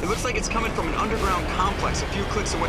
It looks like it's coming from an underground complex a few clicks away.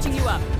patching you up.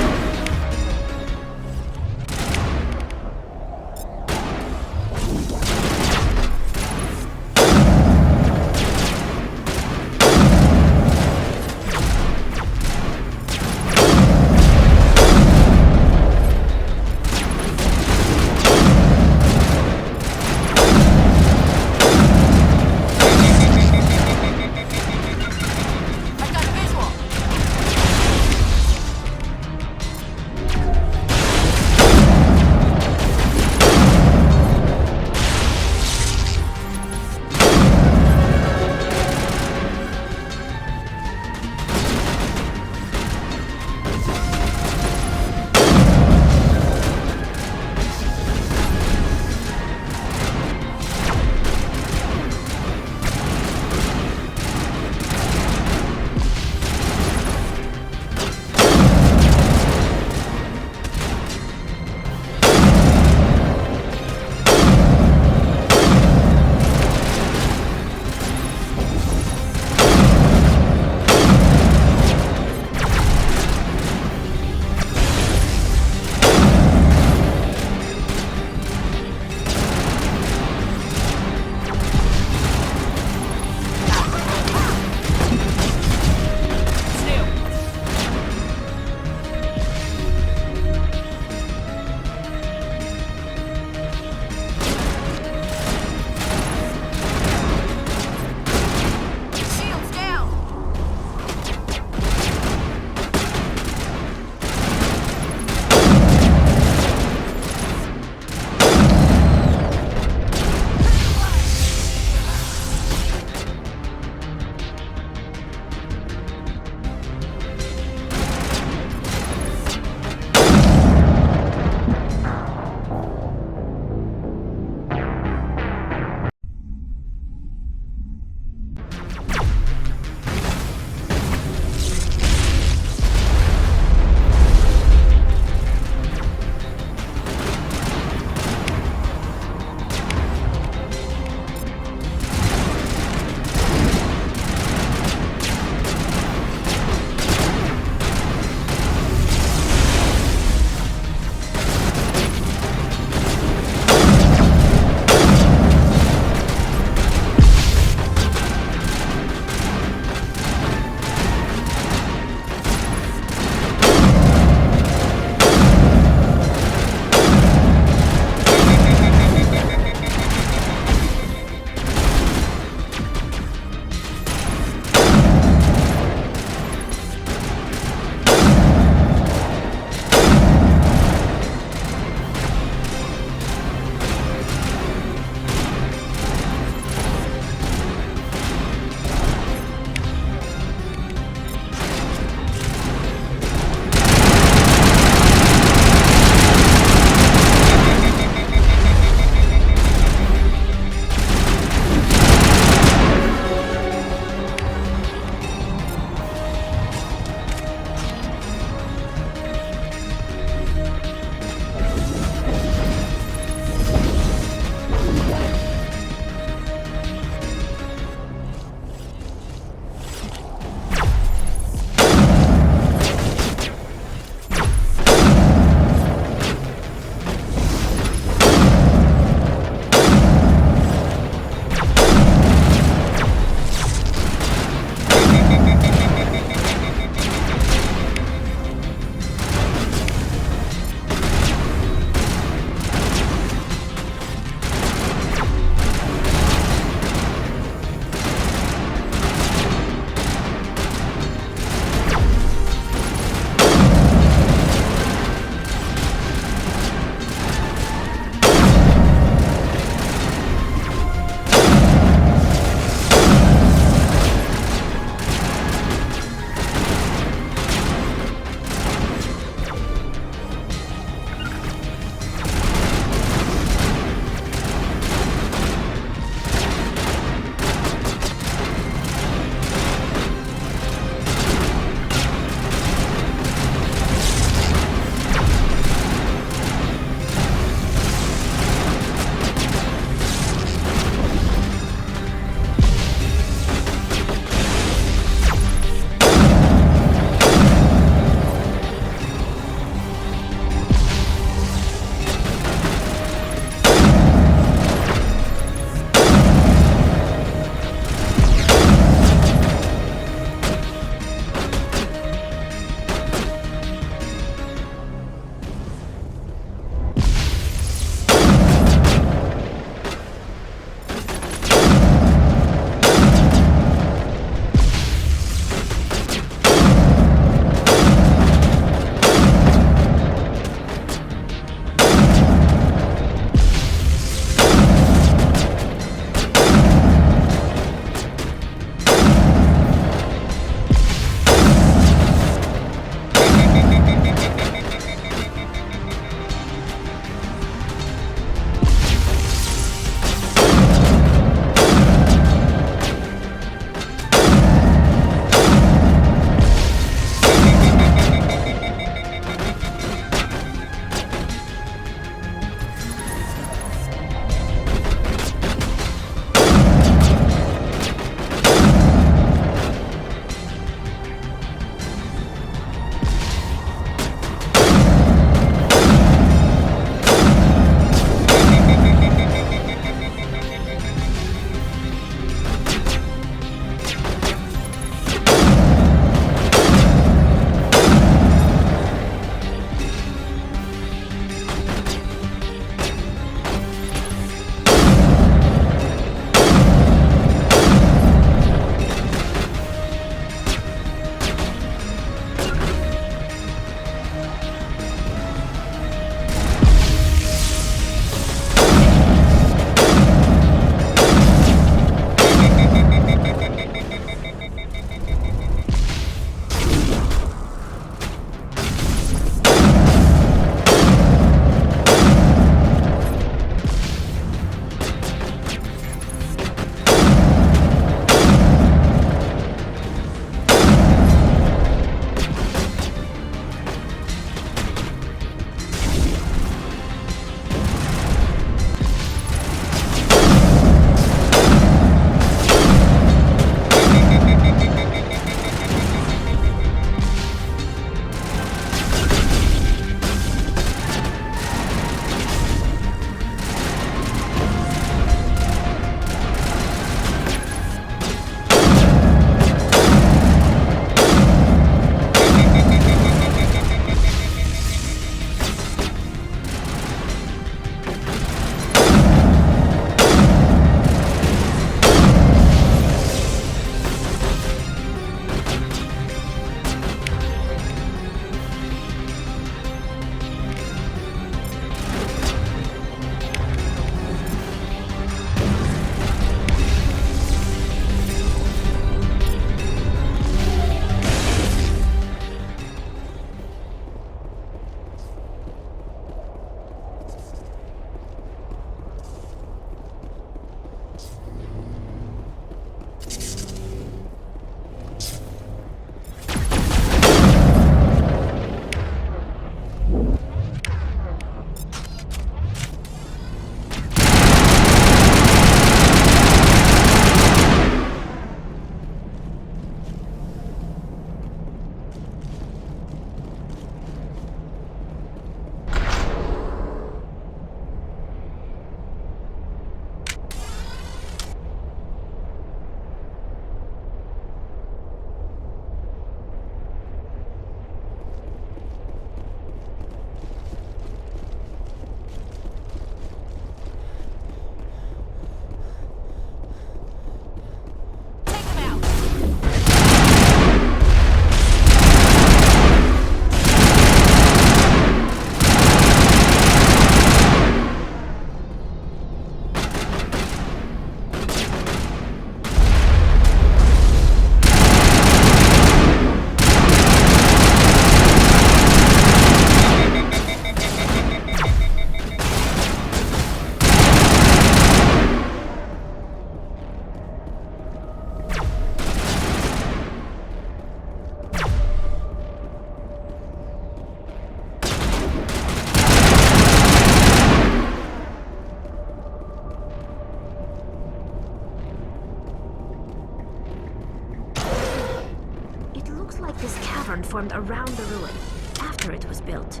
This cavern formed around the ruin, after it was built.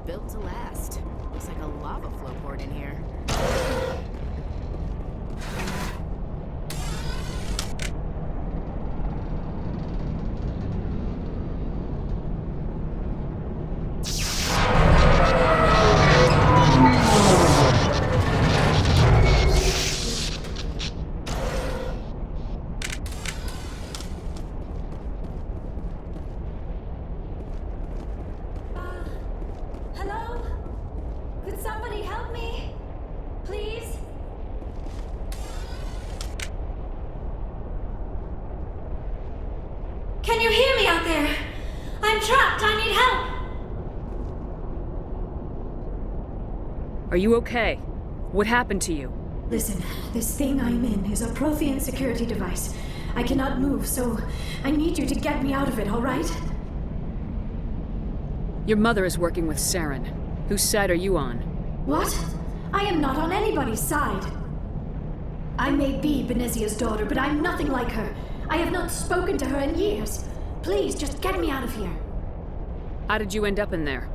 Built to last. Looks like a lava flow poured in here. Hello? Could somebody help me? Please? Can you hear me out there? I'm trapped. I need help. Are you okay? What happened to you? Listen, this thing I'm in is a Prothean security device. I cannot move, so I need you to get me out of it, all right? Your mother is working with Saren. Whose side are you on? What? I am not on anybody's side. I may be Benezia's daughter, but I'm nothing like her. I have not spoken to her in years. Please, just get me out of here. How did you end up in there?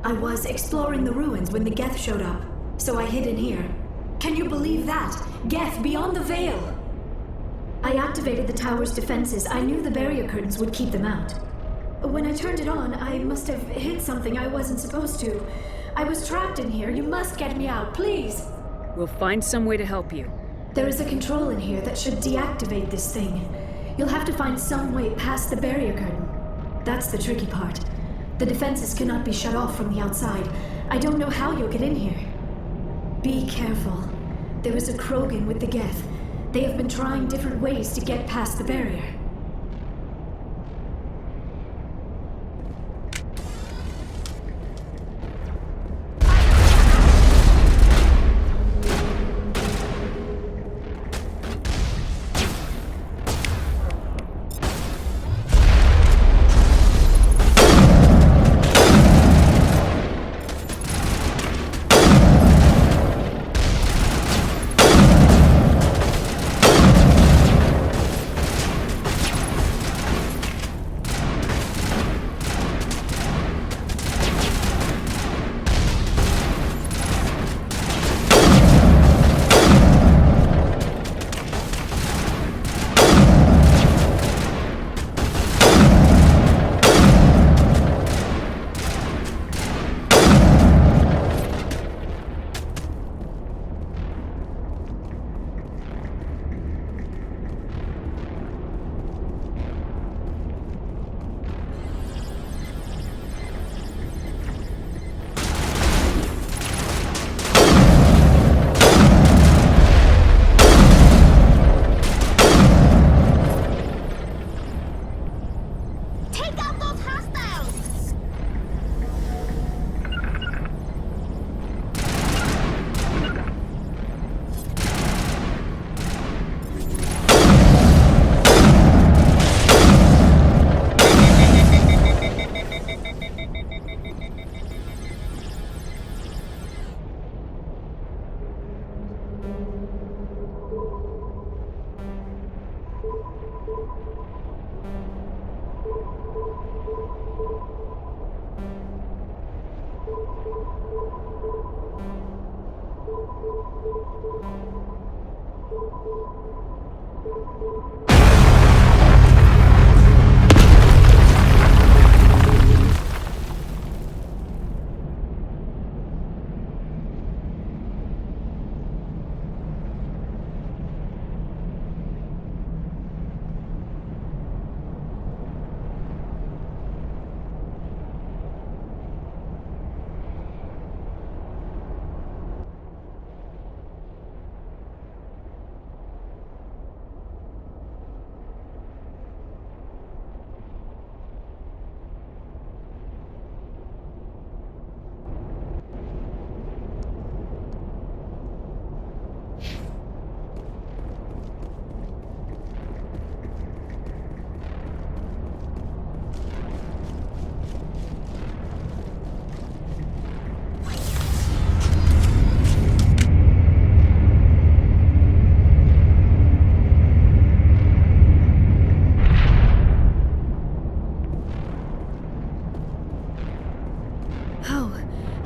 I was exploring the ruins when the Geth showed up, so I hid in here. Can you believe that? Geth beyond the veil! I activated the tower's defenses. I knew the barrier curtains would keep them out. When I turned it on, I must have hit something I wasn't supposed to. I was trapped in here. You must get me out, please! We'll find some way to help you. There is a control in here that should deactivate this thing. You'll have to find some way past the barrier curtain. That's the tricky part. The defenses cannot be shut off from the outside. I don't know how you'll get in here. Be careful. There is a Krogan with the Geth. They have been trying different ways to get past the barrier.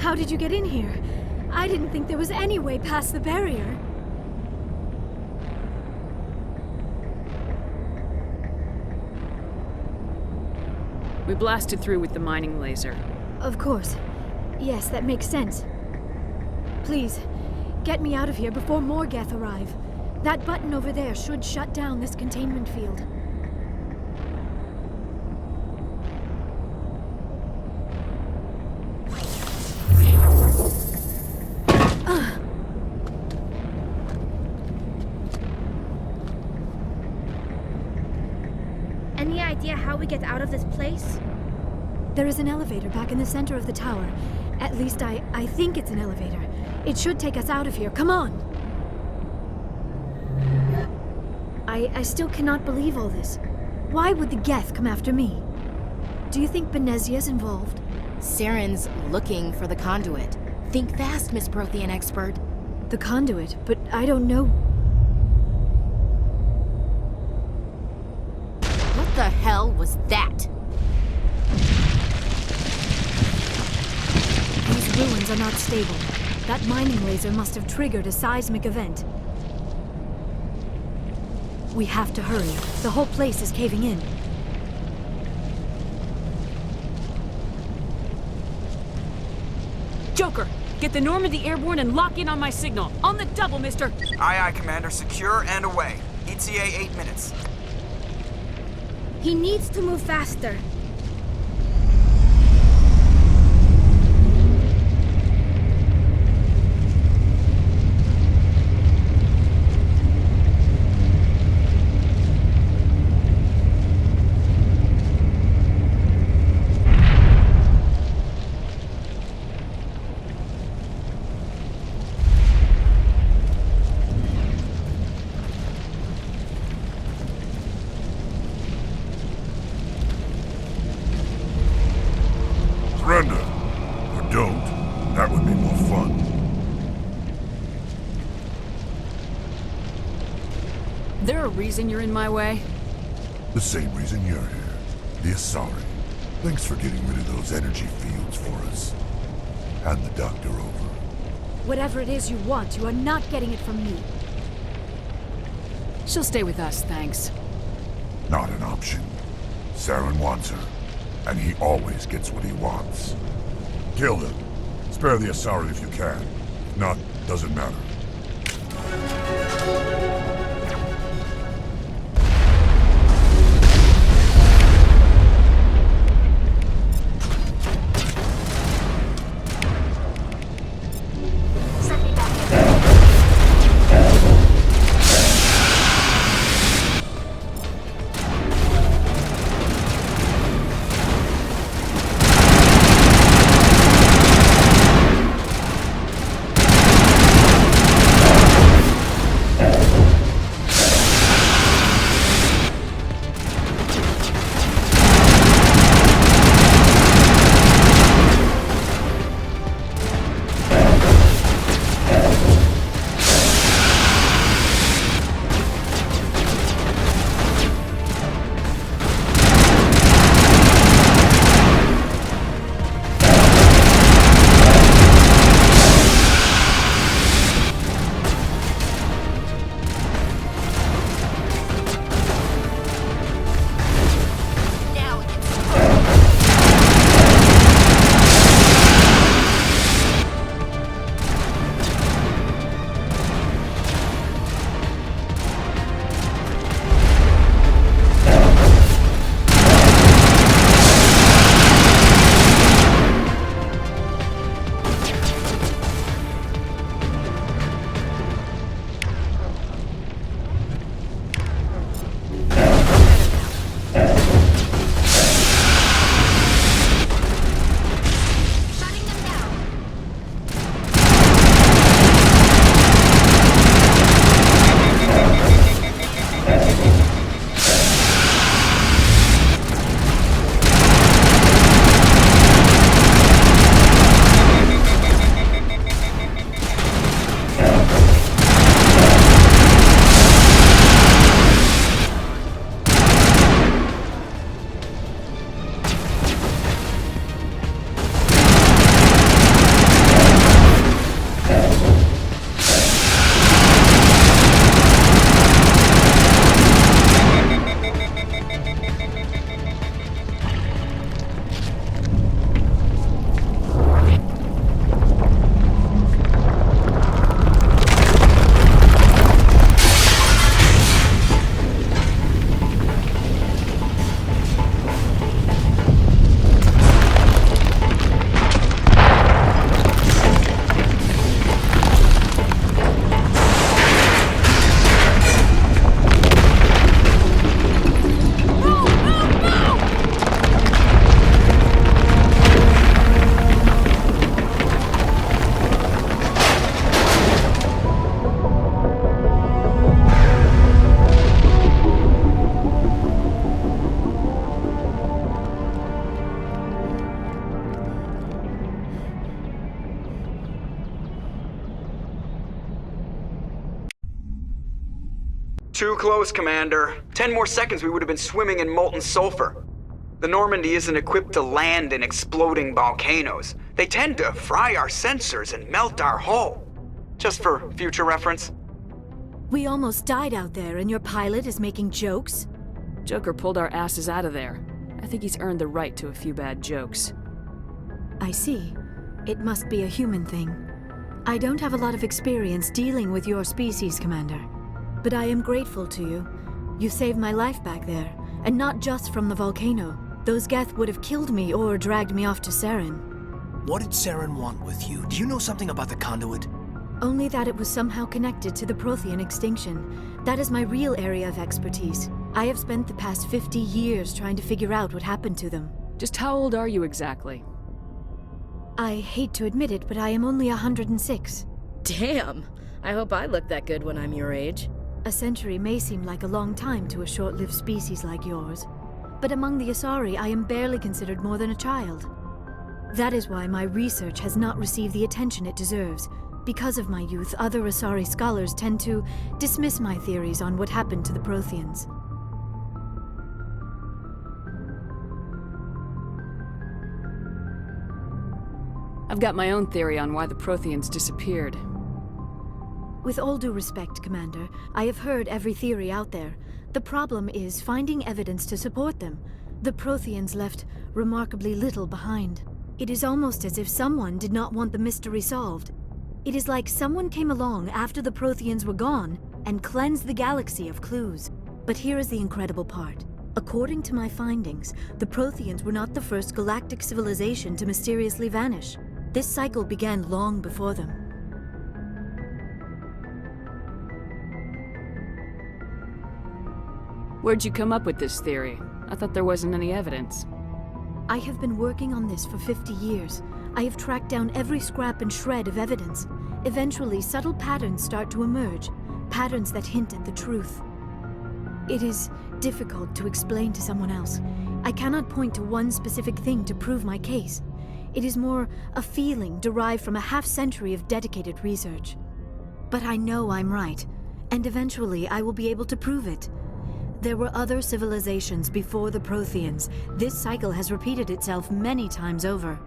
How did you get in here? I didn't think there was any way past the barrier. We blasted through with the mining laser. Of course. Yes, that makes sense. Please, get me out of here before more Geth arrive. That button over there should shut down this containment field. Any idea how we get out of this place? There is an elevator back in the center of the tower. At least I think it's an elevator. It should take us out of here. Come on! I still cannot believe all this. Why would the Geth come after me? Do you think Benezia's involved? Saren's looking for the conduit. Think fast, Miss Prothean expert. The conduit, but I don't know. What the hell was that? These ruins are not stable. That mining laser must have triggered a seismic event. We have to hurry. The whole place is caving in. Joker, get the Normandy airborne and lock in on my signal. On the double, mister! Aye, aye, Commander. Secure and away. ETA 8 minutes. He needs to move faster. Surrender. Or don't. That would be more fun. There a reason you're in my way? The same reason you're here. The Asari. Thanks for getting rid of those energy fields for us. Hand the doctor over. Whatever it is you want, you are not getting it from me. She'll stay with us, thanks. Not an option. Saren wants her. And he always gets what he wants. Kill him. Spare the Asari if you can. If not, doesn't matter. Too close, Commander. 10 more seconds we would have been swimming in molten sulfur. The Normandy isn't equipped to land in exploding volcanoes. They tend to fry our sensors and melt our hull. Just for future reference. We almost died out there, and your pilot is making jokes? Joker pulled our asses out of there. I think he's earned the right to a few bad jokes. I see. It must be a human thing. I don't have a lot of experience dealing with your species, Commander. But I am grateful to you. You saved my life back there, and not just from the volcano. Those Geth would have killed me or dragged me off to Saren. What did Saren want with you? Do you know something about the conduit? Only that it was somehow connected to the Prothean extinction. That is my real area of expertise. I have spent the past 50 years trying to figure out what happened to them. Just how old are you exactly? I hate to admit it, but I am only 106. Damn! I hope I look that good when I'm your age. A century may seem like a long time to a short-lived species like yours. But among the Asari, I am barely considered more than a child. That is why my research has not received the attention it deserves. Because of my youth, other Asari scholars tend to dismiss my theories on what happened to the Protheans. I've got my own theory on why the Protheans disappeared. With all due respect, Commander, I have heard every theory out there. The problem is finding evidence to support them. The Protheans left remarkably little behind. It is almost as if someone did not want the mystery solved. It is like someone came along after the Protheans were gone and cleansed the galaxy of clues. But here is the incredible part. According to my findings, the Protheans were not the first galactic civilization to mysteriously vanish. This cycle began long before them. Where'd you come up with this theory? I thought there wasn't any evidence. I have been working on this for 50 years. I have tracked down every scrap and shred of evidence. Eventually, subtle patterns start to emerge, patterns that hint at the truth. It is difficult to explain to someone else. I cannot point to one specific thing to prove my case. It is more a feeling derived from a half-century of dedicated research. But I know I'm right, and eventually I will be able to prove it. There were other civilizations before the Protheans. This cycle has repeated itself many times over.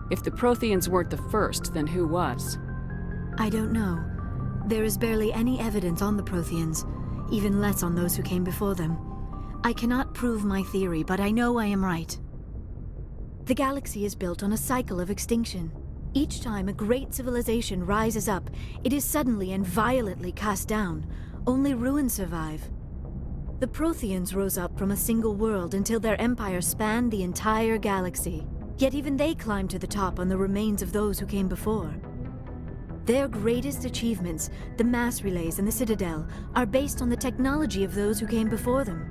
If the Protheans weren't the first, then who was? I don't know. There is barely any evidence on the Protheans, even less on those who came before them. I cannot prove my theory, but I know I am right. The galaxy is built on a cycle of extinction. Each time a great civilization rises up, it is suddenly and violently cast down. Only ruins survive. The Protheans rose up from a single world until their empire spanned the entire galaxy. Yet even they climbed to the top on the remains of those who came before. Their greatest achievements, the mass relays and the Citadel, are based on the technology of those who came before them.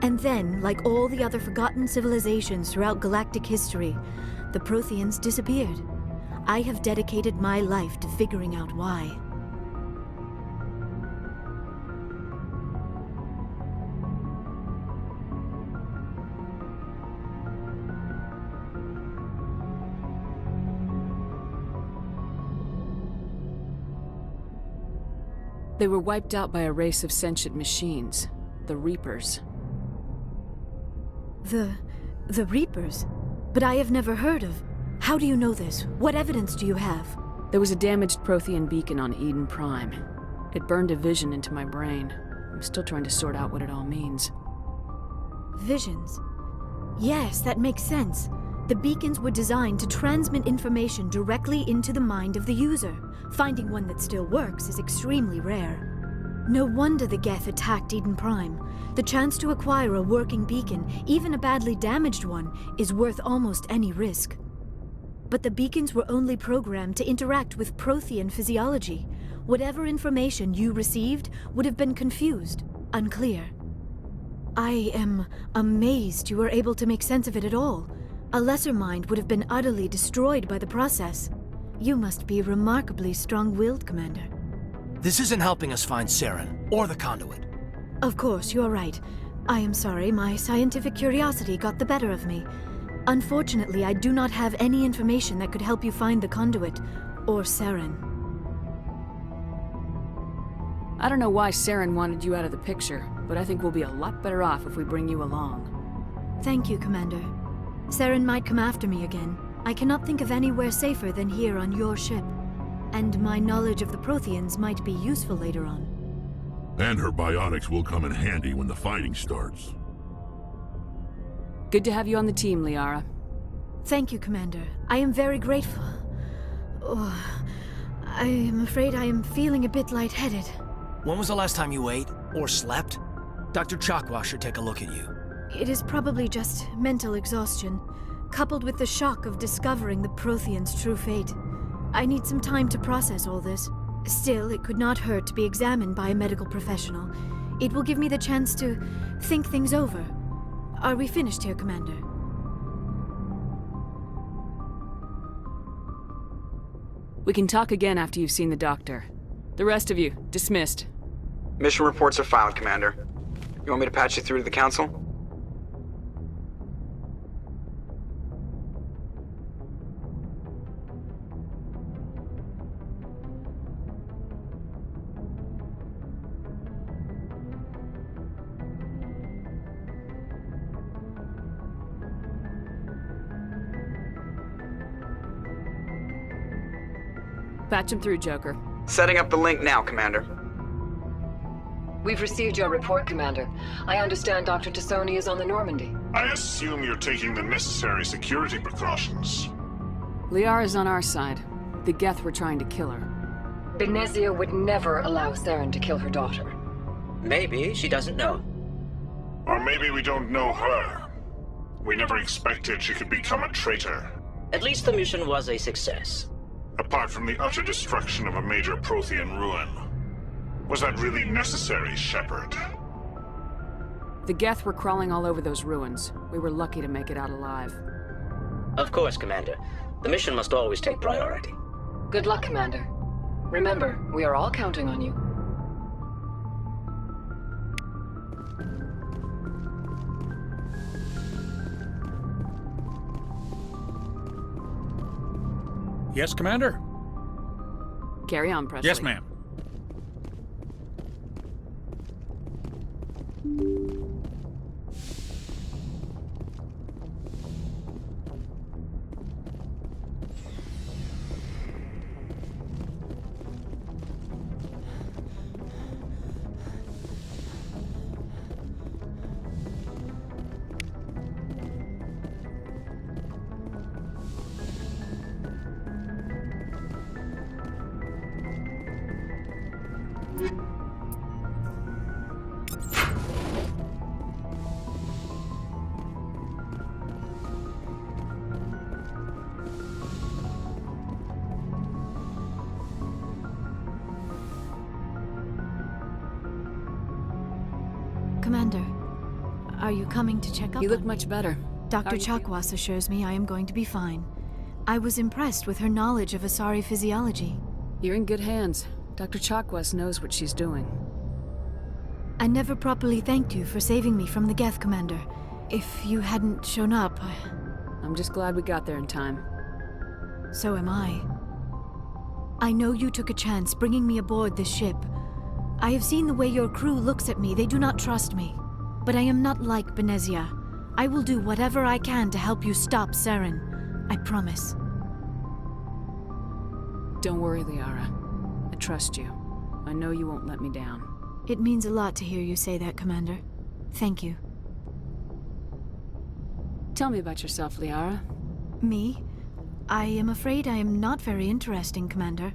And then, like all the other forgotten civilizations throughout galactic history, the Protheans disappeared. I have dedicated my life to figuring out why. They were wiped out by a race of sentient machines, the Reapers. The Reapers? But I have never heard of. How do you know this? What evidence do you have? There was a damaged Prothean beacon on Eden Prime. It burned a vision into my brain. I'm still trying to sort out what it all means. Visions. Yes, that makes sense. The beacons were designed to transmit information directly into the mind of the user. Finding one that still works is extremely rare. No wonder the Geth attacked Eden Prime. The chance to acquire a working beacon, even a badly damaged one, is worth almost any risk. But the beacons were only programmed to interact with Prothean physiology. Whatever information you received would have been confused, unclear. I am amazed you were able to make sense of it at all. A lesser mind would have been utterly destroyed by the process. You must be remarkably strong-willed, Commander. This isn't helping us find Saren, or the conduit. Of course, you're right. I am sorry, my scientific curiosity got the better of me. Unfortunately, I do not have any information that could help you find the conduit, or Saren. I don't know why Saren wanted you out of the picture, but I think we'll be a lot better off if we bring you along. Thank you, Commander. Saren might come after me again. I cannot think of anywhere safer than here on your ship. And my knowledge of the Protheans might be useful later on. And her bionics will come in handy when the fighting starts. Good to have you on the team, Liara. Thank you, Commander. I am very grateful. Oh, I am afraid I am feeling a bit lightheaded. When was the last time you ate, or slept? Dr. Chakwa should take a look at you. It is probably just mental exhaustion, coupled with the shock of discovering the Protheans' true fate. I need some time to process all this. Still, it could not hurt to be examined by a medical professional. It will give me the chance to think things over. Are we finished here, Commander? We can talk again after you've seen the doctor. The rest of you, dismissed. Mission reports are filed, Commander. You want me to patch you through to the Council? Patch him through, Joker. Setting up the link now, Commander. We've received your report, Commander. I understand Dr. Soni is on the Normandy. I assume you're taking the necessary security precautions. Liara's on our side. The Geth were trying to kill her. Benezia would never allow Saren to kill her daughter. Maybe she doesn't know. Or maybe we don't know her. We never expected she could become a traitor. At least the mission was a success. Apart from the utter destruction of a major Prothean ruin. Was that really necessary, Shepard? The Geth were crawling all over those ruins. We were lucky to make it out alive. Of course, Commander. The mission must always take priority. Good luck, Commander. Remember, we are all counting on you. Yes, Commander? Carry on, Presley. Yes, ma'am. Commander, are you coming to check up You look on much better. Dr. Chakwas assures me I am going to be fine. I was impressed with her knowledge of Asari physiology. You're in good hands. Dr. Chakwas knows what she's doing. I never properly thanked you for saving me from the Geth, Commander. If you hadn't shown up, I'm just glad we got there in time. so am I. I know you took a chance bringing me aboard this ship. I have seen the way your crew looks at me. They do not trust me. But I am not like Benezia. I will do whatever I can to help you stop Saren. I promise. Don't worry, Liara. I trust you. I know you won't let me down. It means a lot to hear you say that, Commander. Thank you. Tell me about yourself, Liara. Me? I am afraid I am not very interesting, Commander.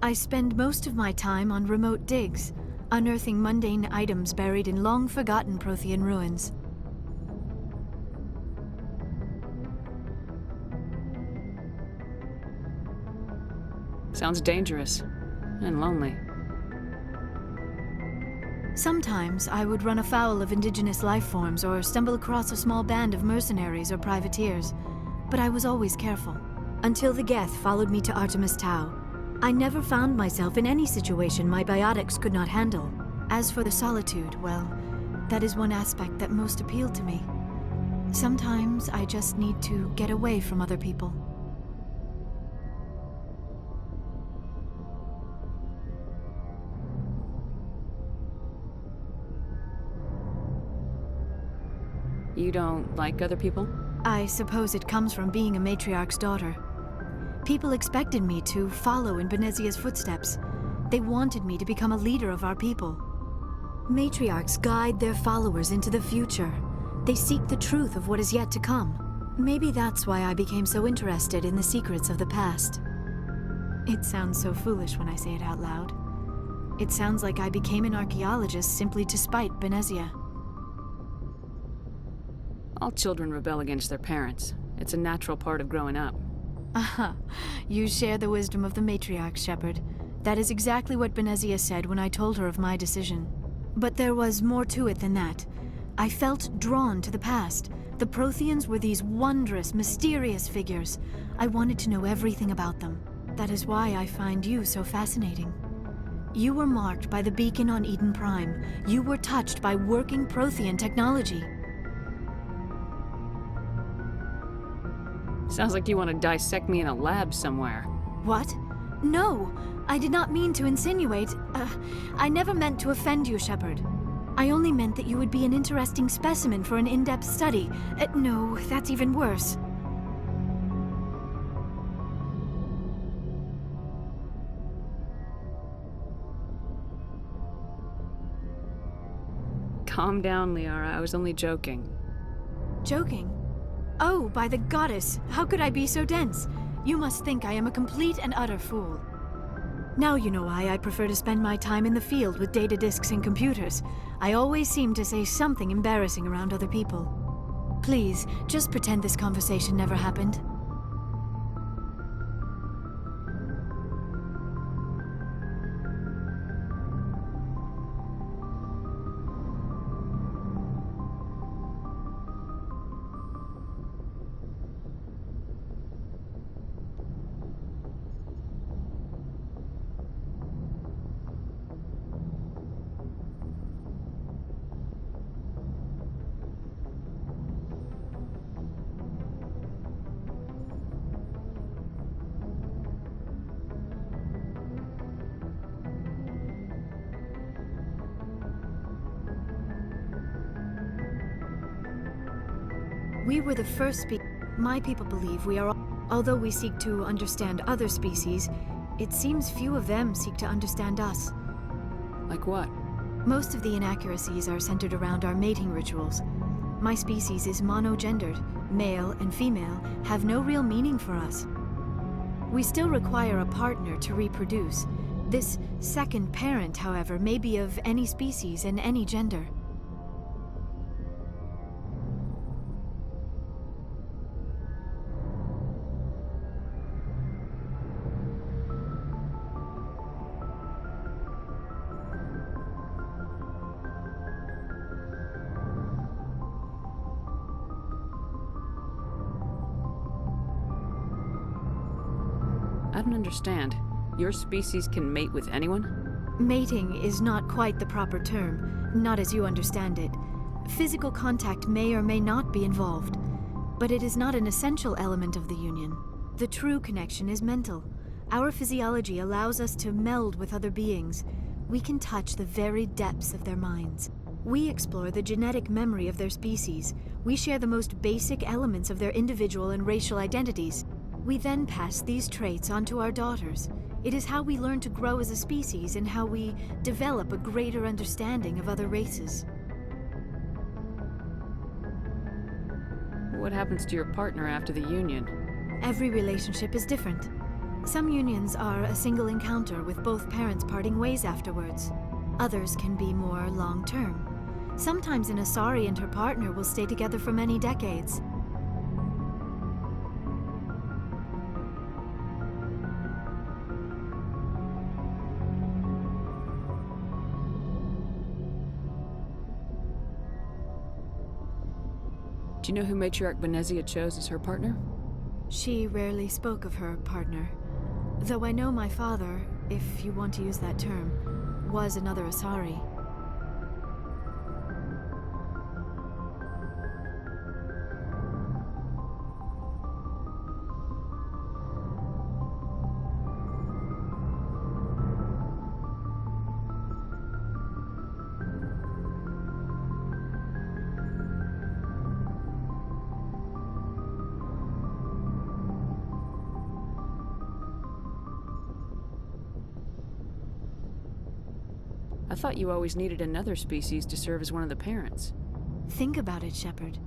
I spend most of my time on remote digs, unearthing mundane items buried in long-forgotten Prothean ruins. Sounds dangerous. And lonely. Sometimes I would run afoul of indigenous life forms or stumble across a small band of mercenaries or privateers, but I was always careful. Until the Geth followed me to Artemis Tau, I never found myself in any situation my biotics could not handle. As for the solitude, well, that is one aspect that most appealed to me. Sometimes I just need to get away from other people. You don't like other people? I suppose it comes from being a matriarch's daughter. People expected me to follow in Benezia's footsteps. They wanted me to become a leader of our people. Matriarchs guide their followers into the future. They seek the truth of what is yet to come. Maybe that's why I became so interested in the secrets of the past. It sounds so foolish when I say it out loud. It sounds like I became an archaeologist simply to spite Benezia. All children rebel against their parents. It's a natural part of growing up. Aha, you share the wisdom of the matriarch, Shepard. That is exactly what Benezia said when I told her of my decision. But there was more to it than that. I felt drawn to the past. The Protheans were these wondrous, mysterious figures. I wanted to know everything about them. That is why I find you so fascinating. You were marked by the beacon on Eden Prime. You were touched by working Prothean technology. Sounds like you want to dissect me in a lab somewhere. What? No, I did not mean to insinuate. I never meant to offend you, Shepard. I only meant that you would be an interesting specimen for an in-depth study. No, that's even worse. Calm down, Liara. I was only joking. Joking? Oh, by the goddess, how could I be so dense? You must think I am a complete and utter fool. Now you know why I prefer to spend my time in the field with data disks and computers. I always seem to say something embarrassing around other people. Please, just pretend this conversation never happened. We were the first My people believe we are although we seek to understand other species, it seems few of them seek to understand us. Like what? Most of the inaccuracies are centered around our mating rituals. My species is monogendered. Male and female have no real meaning for us. We still require a partner to reproduce. This second parent, however, may be of any species and any gender. I don't understand. Your species can mate with anyone? Mating is not quite the proper term, not as you understand it. Physical contact may or may not be involved, but it is not an essential element of the union. The true connection is mental. Our physiology allows us to meld with other beings. We can touch the very depths of their minds. We explore the genetic memory of their species. We share the most basic elements of their individual and racial identities. We then pass these traits on to our daughters. It is how we learn to grow as a species and how we develop a greater understanding of other races. What happens to your partner after the union? Every relationship is different. Some unions are a single encounter with both parents parting ways afterwards. Others can be more long-term. Sometimes an Asari and her partner will stay together for many decades. Do you know who Matriarch Benezia chose as her partner? She rarely spoke of her partner. Though I know my father, if you want to use that term, was another Asari. I thought you always needed another species to serve as one of the parents. Think about it, Shepard.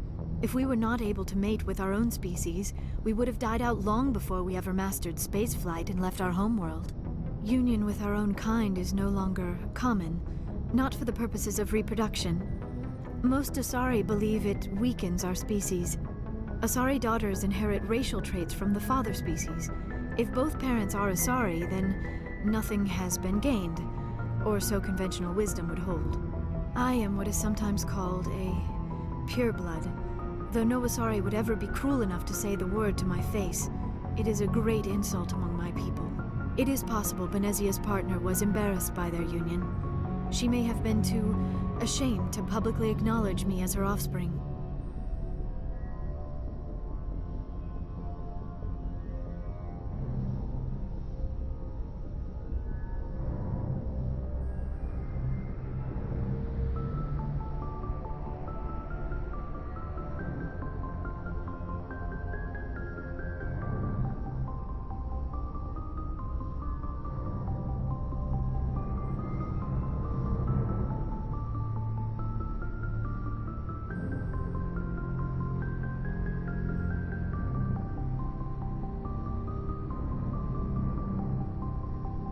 If we were not able to mate with our own species, we would have died out long before we ever mastered spaceflight and left our homeworld. Union with our own kind is no longer common, not for the purposes of reproduction. Most Asari believe it weakens our species. Asari daughters inherit racial traits from the father species. If both parents are Asari, then nothing has been gained, or so conventional wisdom would hold. I am what is sometimes called a pureblood, though no Asari would ever be cruel enough to say the word to my face. It is a great insult among my people. It is possible Benezia's partner was embarrassed by their union. She may have been too ashamed to publicly acknowledge me as her offspring.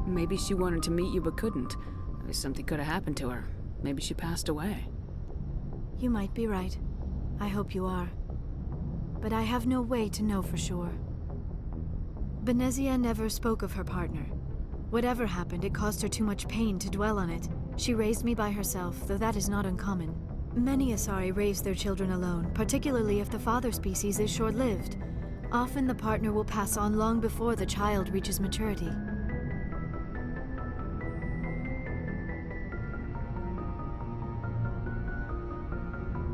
Maybe she wanted to meet you but couldn't. Maybe something could have happened to her. Maybe she passed away. You might be right. I hope you are. But I have no way to know for sure. Benezia never spoke of her partner. Whatever happened, it caused her too much pain to dwell on it. She raised me by herself, though that is not uncommon. Many Asari raise their children alone, particularly if the father species is short-lived. Often the partner will pass on long before the child reaches maturity.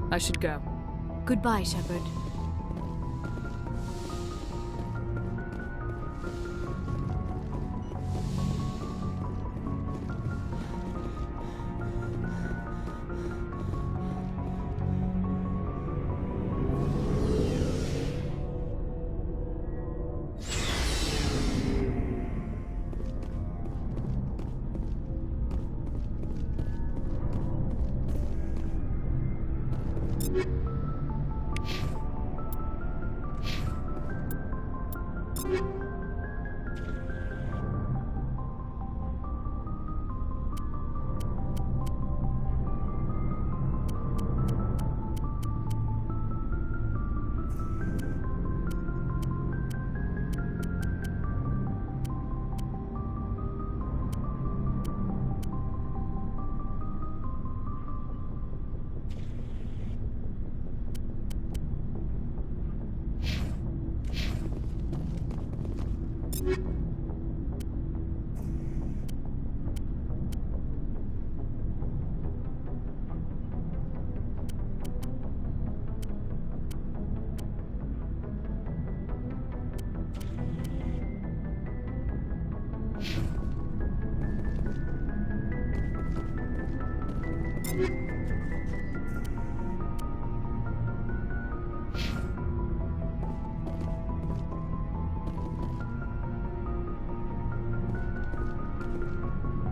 I should go. Goodbye, Shepard.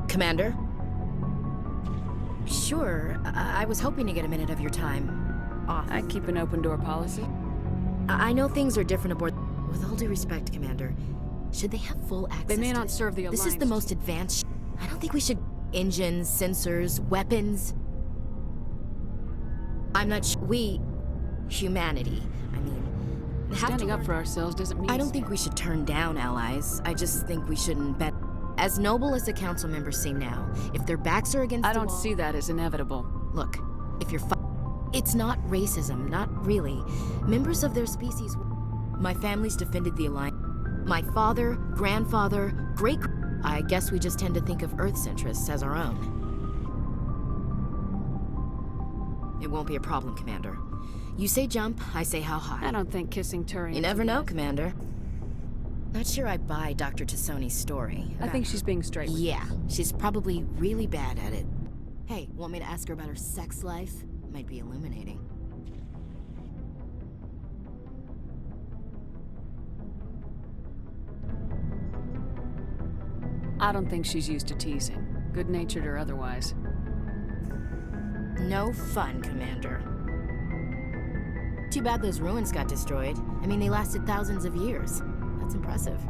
Commander? Sure, I was hoping to get a minute of your time off. I keep an open door policy. I know things are different aboard. With all due respect, Commander, should they have full access? They may to not serve the This Alliance. is the most advanced. I don't think we should. Engines, sensors, weapons. I'm not sure. We, humanity, I mean, have Standing to up for ourselves doesn't mean. I don't think we should turn down allies. I just think we shouldn't bet. As noble as the council members seem now, if their backs are against I the don't wall, see that as inevitable. Look, if you're It's not racism, not really. Members of their species... My family's defended the Alliance. My father, grandfather, great... I guess we just tend to think of Earth's interests as our own. It won't be a problem, Commander. You say jump, I say how high. I don't think kissing Turians... You never know, Commander. Not sure I buy Dr. Tassoni's story. I think she's being straight with you. Yeah, she's probably really bad at it. Hey, want me to ask her about her sex life? Might be illuminating. I don't think she's used to teasing, good-natured or otherwise. No fun, Commander. Too bad those ruins got destroyed. I mean, they lasted thousands of years. That's impressive.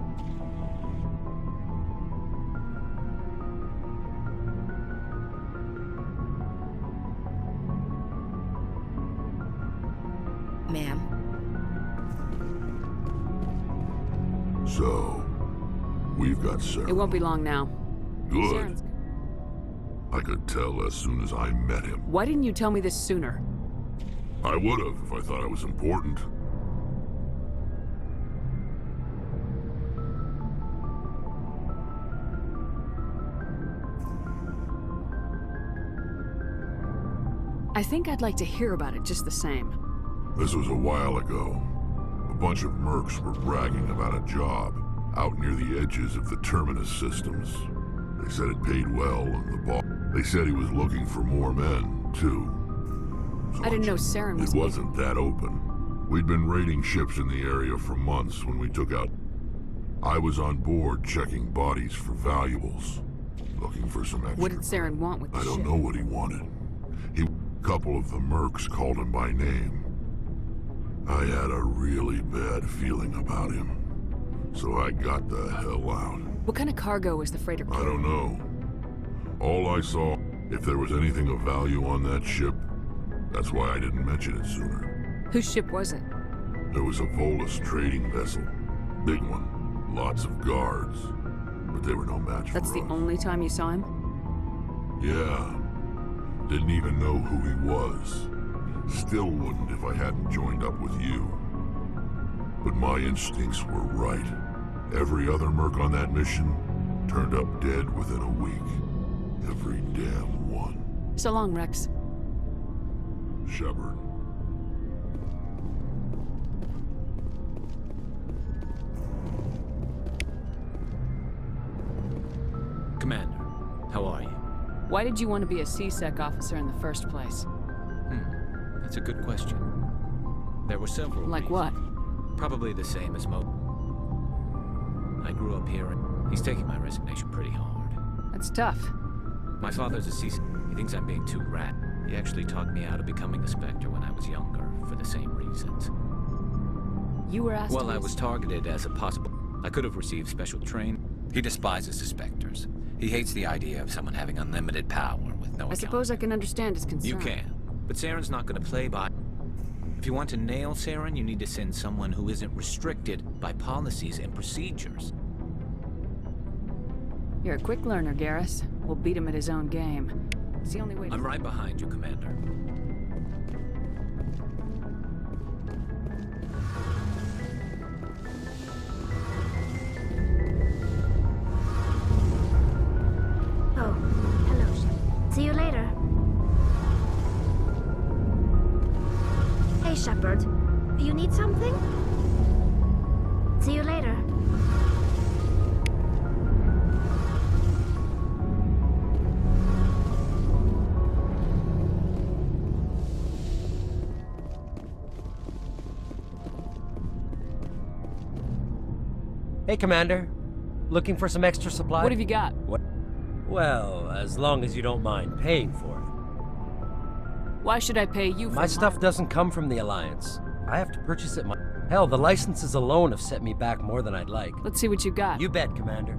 Ma'am? So, we've got Sarah. It won't be long now. Good. I could tell as soon as I met him. Why didn't you tell me this sooner? I would have if I thought I was important. I think I'd like to hear about it just the same. This was a while ago. A bunch of mercs were bragging about a job out near the edges of the terminus systems. They said it paid well, and the boss... They said he was looking for more men, too. So I didn't know Saren was... It wasn't that open. We'd been raiding ships in the area for months when we took out... I was on board checking bodies for valuables, looking for some extra... What did Saren want with the I don't ship? know what he wanted. A couple of the mercs called him by name. I had a really bad feeling about him, so I got the hell out. What kind of cargo was the freighter? I don't know. All I saw, if there was anything of value on that ship, that's why I didn't mention it sooner. Whose ship was it? There was a Volus trading vessel. Big one. Lots of guards. But they were no match for us. That's the only time you saw him? Yeah. Didn't even know who he was. Still wouldn't if I hadn't joined up with you. But my instincts were right. Every other merc on that mission turned up dead within a week. Every damn one. So long, Rex. Shepard. Commander, how are you? Why did you want to be a C-Sec officer in the first place? That's a good question. There were several Like reasons. what? Probably the same as Mo. I grew up here, and he's taking my resignation pretty hard. That's tough. My father's a C-Sec. He thinks I'm being too rat. He actually talked me out of becoming a Spectre when I was younger, for the same reasons. You were asked Well, to I was targeted as a possible... I could have received special training. He despises the Spectres. He hates the idea of someone having unlimited power with no I suppose I can understand his concern. You can, but Saren's not going to play by... If you want to nail Saren, you need to send someone who isn't restricted by policies and procedures. You're a quick learner, Garrus. We'll beat him at his own game. It's the only way to... I'm right behind you, Commander. Oh, hello. See you later. Hey, Shepard. You need something? See you later. Hey, Commander. Looking for some extra supply? What have you got? What? Well, as long as you don't mind paying for it. Why should I pay you for My stuff doesn't come from the Alliance. I have to purchase it Hell, the licenses alone have set me back more than I'd like. Let's see what you got. You bet, Commander.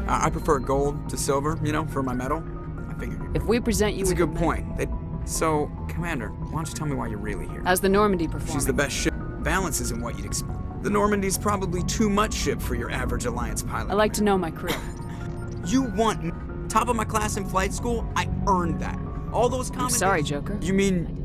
I prefer gold to silver, you know, for my medal. I figured you'd... If we present you It's a with good point. So, Commander, why don't you tell me why you're really here? How's the Normandy performing? She's the best ship. Balance isn't what you'd expect. The Normandy's probably too much ship for your average Alliance pilot. I like to know my crew. You want me? Top of my class in flight school? I earned that. All those I'm comments... sorry, Joker. You mean...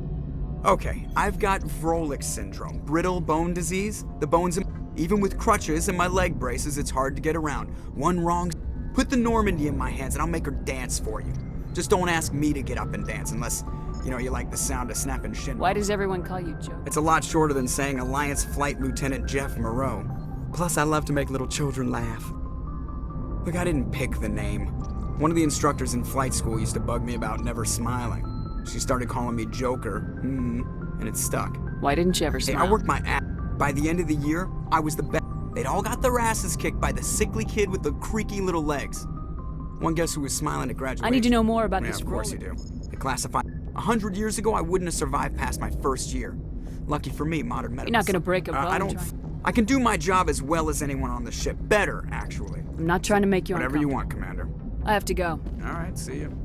Okay, I've got Vrolik syndrome, brittle bone disease. The bones, even with crutches and my leg braces, it's hard to get around. One wrong, put the Normandy in my hands and I'll make her dance for you. Just don't ask me to get up and dance unless, you know, you like the sound of snapping shin. Why does everyone call you Joker? It's a lot shorter than saying Alliance Flight Lieutenant Jeff Moreau. Plus, I love to make little children laugh. Look, I didn't pick the name. One of the instructors in flight school used to bug me about never smiling. She started calling me Joker, and it stuck. Why didn't you ever smile? Hey, I worked my ass. By the end of the year, I was the best. They'd all got their asses kicked by the sickly kid with the creaky little legs. One guess who was smiling at graduation? I need to know more about Yeah, this of course role. you do. They classify. 100 years ago, I wouldn't have survived past my first year. Lucky for me, modern medicine. You're not gonna break a bone. I don't. I can do my job as well as anyone on the ship. Better, actually. I'm not trying to make you Whatever you uncomfortable. want, Commander. I have to go. All right, see you.